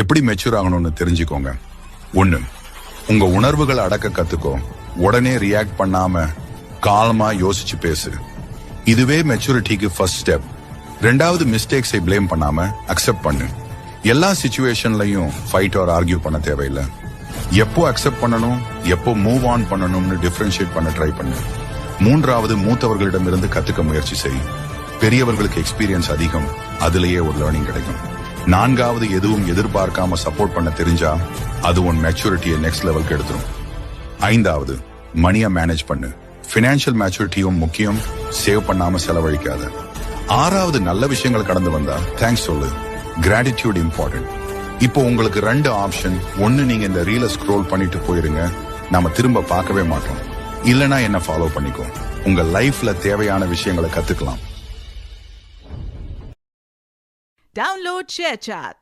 எப்படி மெச்சூர் ஆகணும்னு தெரிஞ்சுக்கோங்க. 1, உங்க உணர்வுகளை அடக்க கத்துக்கோ. உடனே ரியாக்ட் பண்ணாம காலமா யோசிச்சு பேசு. இதுவே மெச்சூரிட்டிக்கு ஃபர்ஸ்ட் ஸ்டெப். 2வது, மிஸ்டேக்ஸை பிளேம் பண்ணாம அக்செப்ட் பண்ணு. எல்லா சிச்சுவேஷன்லயும் ஃபைட் ஆர் ஆர்கியூ பண்ண தேவையில்லை. எப்போ அக்செப்ட் பண்ணணும், எப்போ மூவ் ஆன் பண்ணணும்னு டிஃபரன்ஷியேட் பண்ண ட்ரை பண்ணு. 3வது, மூத்தவர்களிடமிருந்து கத்துக்க முயற்சி செய். பெரியவர்களுக்கு எக்ஸ்பீரியன்ஸ் அதிகம், அதுலயே ஒரு லேர்னிங் கிடைக்கும். 4வது, எதுவும் எதிர்பார்க்காம சப்போர்ட் பண்ண தெரிஞ்சா அது உன் மெச்சூரிட்டியை நெக்ஸ்ட் லெவலுக்கு எடுத்துரும். 5வது, மணியை மேனேஜ் பண்ணு. பினான்சியல் மெச்சூரிட்டியும் முக்கியம், சேவ் பண்ணாம செலவழிக்காத. 6வது, நல்ல விஷயங்கள் கடந்து வந்தா தேங்க்ஸ் சொல்லு. Gratitude important. இப்போ உங்களுக்கு 2 ஆப்ஷன். 1, நீங்க இந்த ரீலை ஸ்க்ரோல் பண்ணிட்டு போயிருங்க, நாம திரும்ப பார்க்கவே மாட்டோம். இல்லனா என்ன ஃபாலோ பண்ணிக்கோ, உங்க லைஃப்ல தேவையான விஷயங்களை கத்துக்கலாம். Download ShareChat.